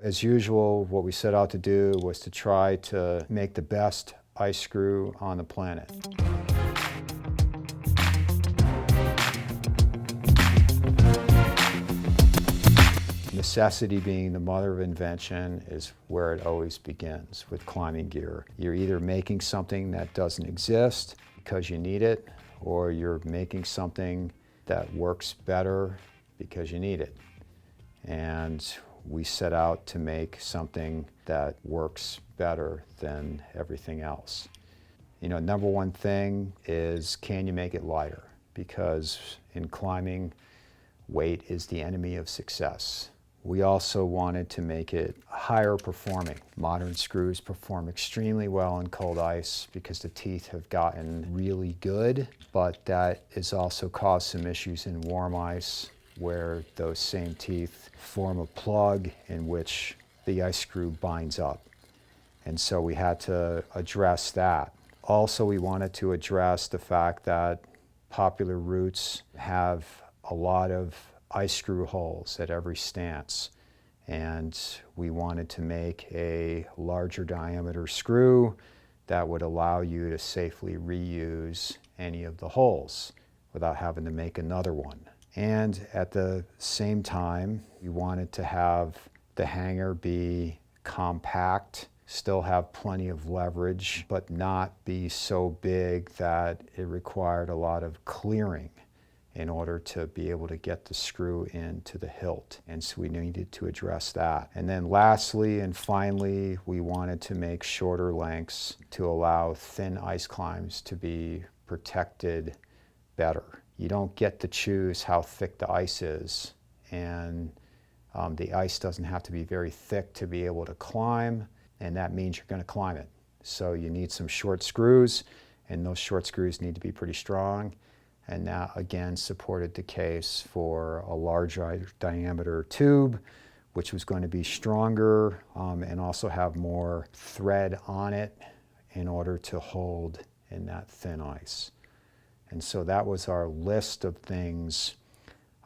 As usual, what we set out to do was to try to make the best ice screw on the planet. Necessity being the mother of invention is where it always begins with climbing gear. You're either making something that doesn't exist because you need it, or you're making something that works better because you need it. And we set out to make something that works better than everything else. You know, number one thing is, can you make it lighter? Because in climbing, weight is the enemy of success. We also wanted to make it higher performing. Modern screws perform extremely well in cold ice because the teeth have gotten really good, but that has also caused some issues in warm ice where those same teeth form a plug in which the ice screw binds up. And so we had to address that. Also, we wanted to address the fact that popular routes have a lot of ice screw holes at every stance, and we wanted to make a larger diameter screw that would allow you to safely reuse any of the holes without having to make another one. And at the same time, we wanted to have the hanger be compact, still have plenty of leverage, but not be so big that it required a lot of clearing in order to be able to get the screw into the hilt. And so we needed to address that. And then lastly and finally, we wanted to make shorter lengths to allow thin ice climbs to be protected better. You don't get to choose how thick the ice is, and the ice doesn't have to be very thick to be able to climb, and that means you're going to climb it. So you need some short screws, and those short screws need to be pretty strong. And that again supported the case for a larger diameter tube, which was going to be stronger and also have more thread on it in order to hold in that thin ice. And so that was our list of things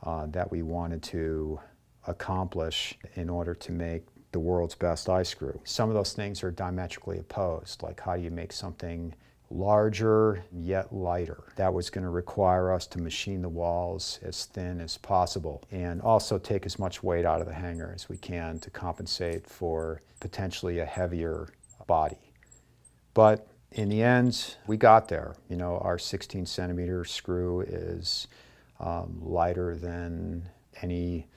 that we wanted to accomplish in order to make the world's best ice screw. Some of those things are diametrically opposed, like how do you make something larger yet lighter. That was going to require us to machine the walls as thin as possible and also take as much weight out of the hanger as we can to compensate for potentially a heavier body. But in the end, we got there. You know, our 16 centimeter screw is lighter than any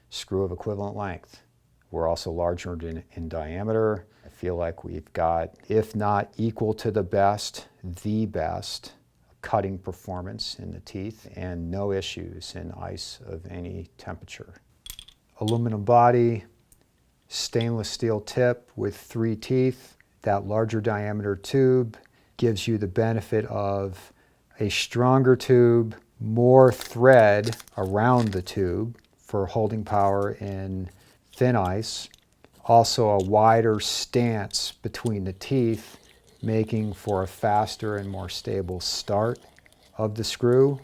screw of equivalent length. We're also larger in diameter. I feel like we've got, if not equal to the best cutting performance in the teeth and no issues in ice of any temperature. Aluminum body, stainless steel tip with 3 teeth. That larger diameter tube gives you the benefit of a stronger tube, more thread around the tube for holding power in thin ice, also a wider stance between the teeth, making for a faster and more stable start of the screw,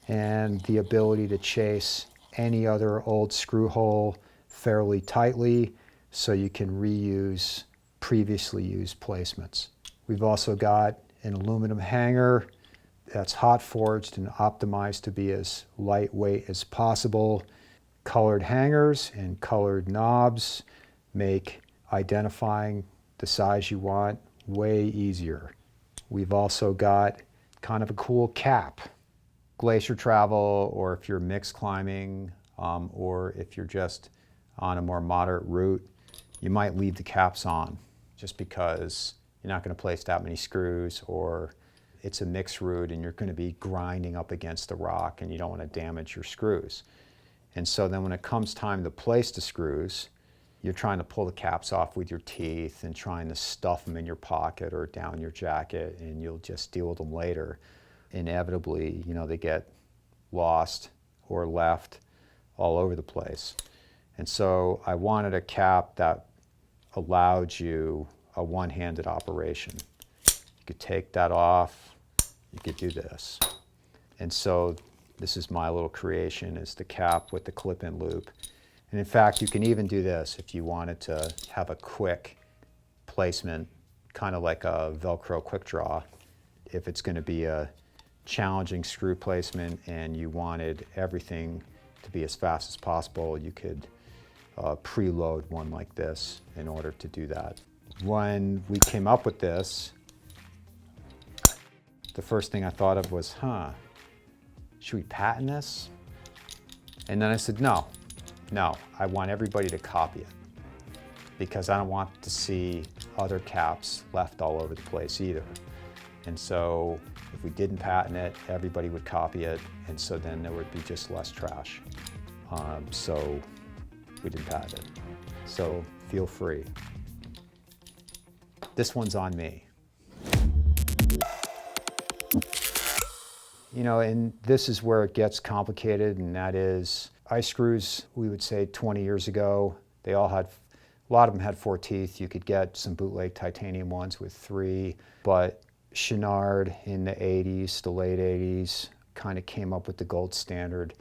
and the ability to chase any other old screw hole fairly tightly so you can reuse previously used placements. We've also got an aluminum hanger that's hot forged and optimized to be as lightweight as possible. Colored hangers and colored knobs make identifying the size you want way easier. We've also got kind of a cool cap. Glacier travel, or if you're mixed climbing, or if you're just on a more moderate route, you might leave the caps on just because you're not going to place that many screws, or it's a mixed route and you're going to be grinding up against the rock and you don't want to damage your screws. And so then when it comes time to place the screws, you're trying to pull the caps off with your teeth and trying to stuff them in your pocket or down your jacket, and you'll just deal with them later. Inevitably, you know, they get lost or left all over the place. And so I wanted a cap that allowed you a one-handed operation. You could take that off, you could do this. And so this is my little creation, is the cap with the clip-in loop. And in fact, you can even do this if you wanted to have a quick placement, kind of like a Velcro quick draw. If it's going to be a challenging screw placement and you wanted everything to be as fast as possible, you could preload one like this in order to do that. When we came up with this, the first thing I thought of was, should we patent this? And then I said, no, I want everybody to copy it because I don't want to see other caps left all over the place either. And so if we didn't patent it, everybody would copy it, and so then there would be just less trash. So we didn't patent it. So feel free. This one's on me. You know, and this is where it gets complicated, and that is ice screws, we would say 20 years ago, they all had, a lot of them had 4 teeth. You could get some bootleg titanium ones with 3, but Chenard in the 80s, the late 80s, kind of came up with the gold standard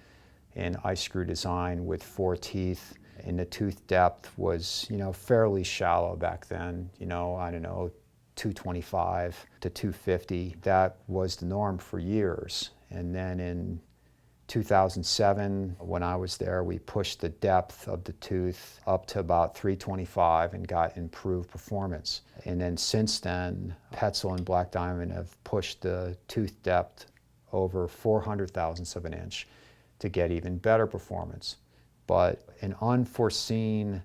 in ice screw design with 4 teeth. And the tooth depth was, you know, fairly shallow back then, you know, I don't know, 225 to 250. That was the norm for years. And then in 2007, when I was there, we pushed the depth of the tooth up to about 325 and got improved performance. And then since then, Petzl and Black Diamond have pushed the tooth depth over 400 thousandths of an inch to get even better performance. But an unforeseen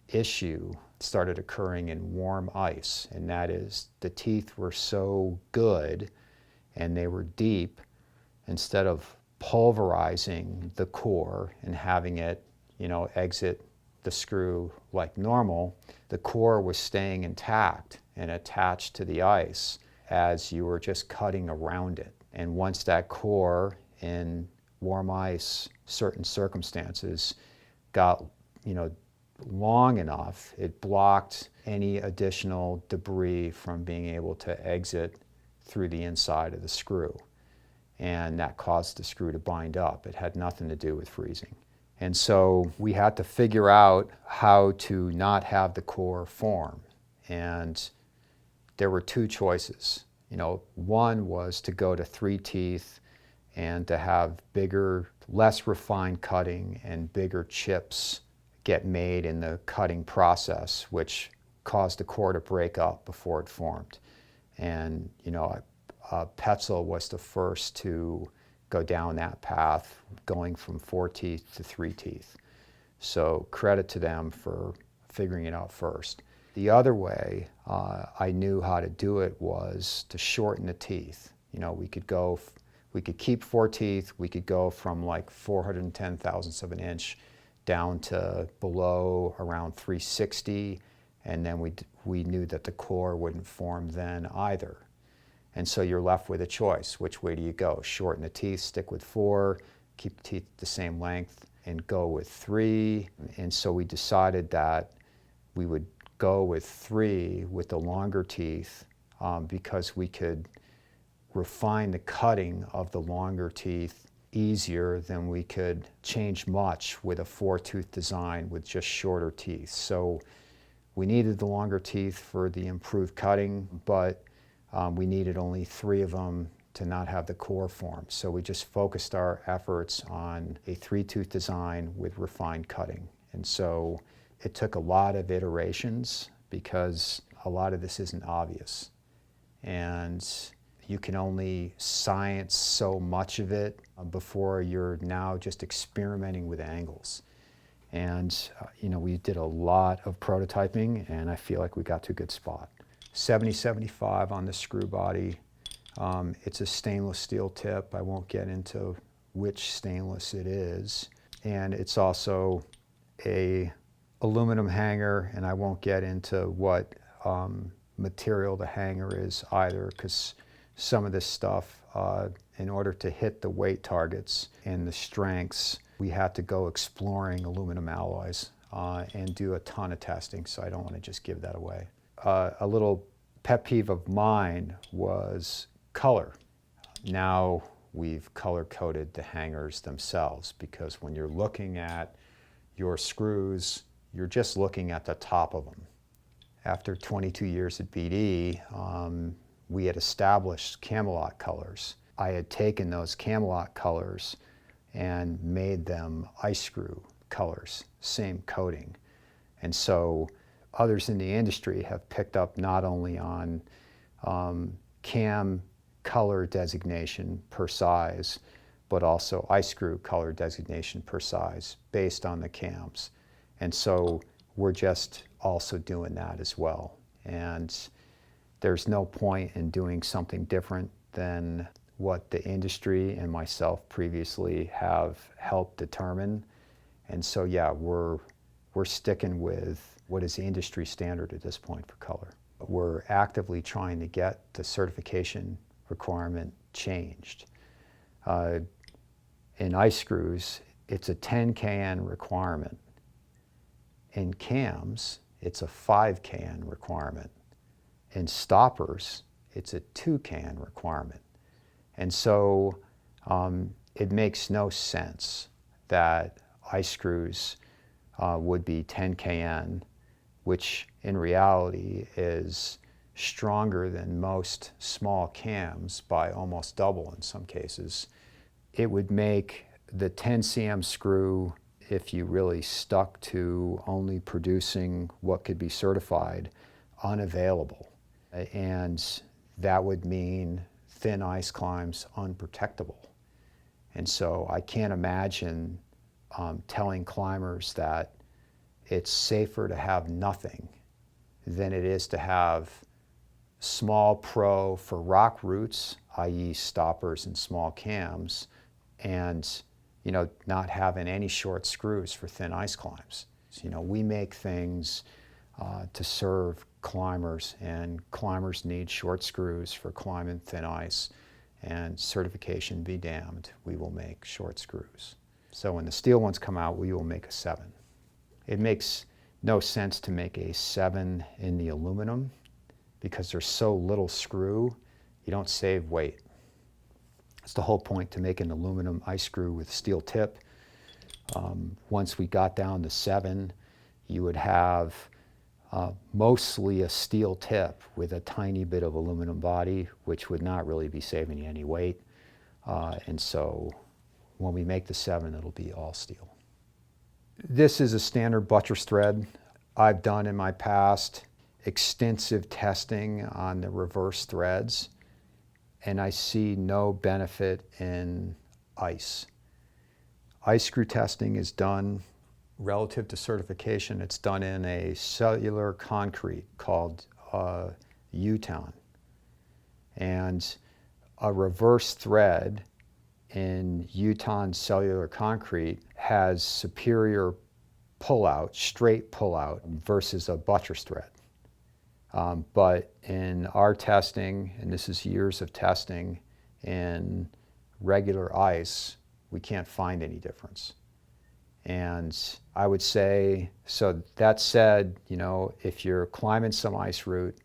issue started occurring in warm ice, and that is the teeth were so good and they were deep, instead of pulverizing the core and having it, you know, exit the screw like normal, the core was staying intact and attached to the ice as you were just cutting around it. And once that core in warm ice, certain circumstances, got, you know, long enough, it blocked any additional debris from being able to exit through the inside of the screw. And that caused the screw to bind up. It had nothing to do with freezing. And so we had to figure out how to not have the core form. And there were 2 choices. You know, one was to go to 3 teeth and to have bigger, less refined cutting and bigger chips get made in the cutting process, which caused the core to break up before it formed. And, you know, Petzl was the first to go down that path, going from 4 teeth to 3 teeth. So credit to them for figuring it out first. The other way I knew how to do it was to shorten the teeth. You know, we could keep 4 teeth, we could go from like 410 thousandths of an inch down to below around 360, and then we knew that the core wouldn't form then either. And so you're left with a choice. Which way do you go? Shorten the teeth, stick with 4, keep the teeth the same length, and go with 3. And so we decided that we would go with 3 with the longer teeth because we could refine the cutting of the longer teeth easier than we could change much with a 4-tooth design with just shorter teeth. So we needed the longer teeth for the improved cutting, but we needed only 3 of them to not have the core form. So we just focused our efforts on a 3-tooth design with refined cutting. And so it took a lot of iterations because a lot of this isn't obvious. And you can only science so much of it before you're now just experimenting with angles. And you know, we did a lot of prototyping, and I feel like we got to a good spot. 70-75 on the screw body. It's a stainless steel tip. I won't get into which stainless it is. And it's also a aluminum hanger, and I won't get into what material the hanger is either, because some of this stuff, in order to hit the weight targets and the strengths, we had to go exploring aluminum alloys and do a ton of testing, so I don't want to just give that away. A little pet peeve of mine was color. Now we've color-coded the hangers themselves, because when you're looking at your screws, you're just looking at the top of them. After 22 years at BD, we had established Camelot colors. I had taken those Camelot colors and made them ice screw colors, same coating. And so others in the industry have picked up not only on cam color designation per size, but also ice screw color designation per size based on the cams. And so we're just also doing that as well. And there's no point in doing something different than what the industry and myself previously have helped determine. And so yeah, we're sticking with what is the industry standard at this point for color. We're actively trying to get the certification requirement changed. In ice screws, it's a 10 kN requirement. In cams, it's a 5 kN requirement. In stoppers, it's a 2 kN requirement. And so it makes no sense that ice screws would be 10 kN, which in reality is stronger than most small cams by almost double in some cases. It would make the 10 cm screw, if you really stuck to only producing what could be certified, unavailable. And that would mean thin ice climbs unprotectable. And so I can't imagine telling climbers that it's safer to have nothing than it is to have small pro for rock roots, i.e. stoppers and small cams, and not having any short screws for thin ice climbs. So, we make things to serve climbers, and climbers need short screws for climbing thin ice, and certification be damned, we will make short screws. So when the steel ones come out, we will make a 7. It makes no sense to make a 7 in the aluminum because there's so little screw, you don't save weight. It's the whole point to make an aluminum ice screw with steel tip. Once we got down to 7, you would have mostly a steel tip with a tiny bit of aluminum body, which would not really be saving you any weight. And so when we make the 7, it'll be all steel. This is a standard buttress thread. I've done in my past extensive testing on the reverse threads, and I see no benefit in ice. Ice screw testing is done relative to certification. It's done in a cellular concrete called Uton. And a reverse thread in Uton cellular concrete has superior pullout, straight pullout, versus a buttress thread. But in our testing, and this is years of testing, in regular ice, we can't find any difference. And I would say, so that said, if you're climbing some ice route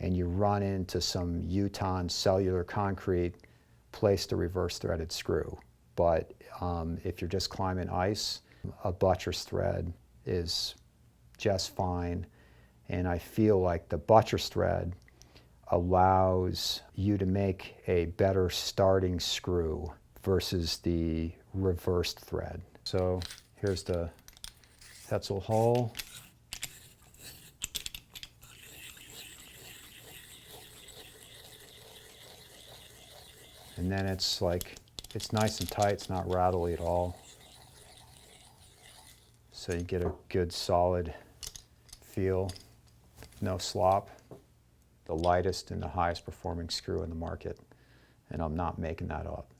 and you run into some Uton cellular concrete, place the reverse threaded screw. But if you're just climbing ice, a buttress thread is just fine. And I feel like the buttress thread allows you to make a better starting screw versus the reversed thread. So here's the Hetzel hole. And then it's nice and tight, it's not rattly at all. So you get a good solid feel, no slop, the lightest and the highest performing screw in the market. And I'm not making that up.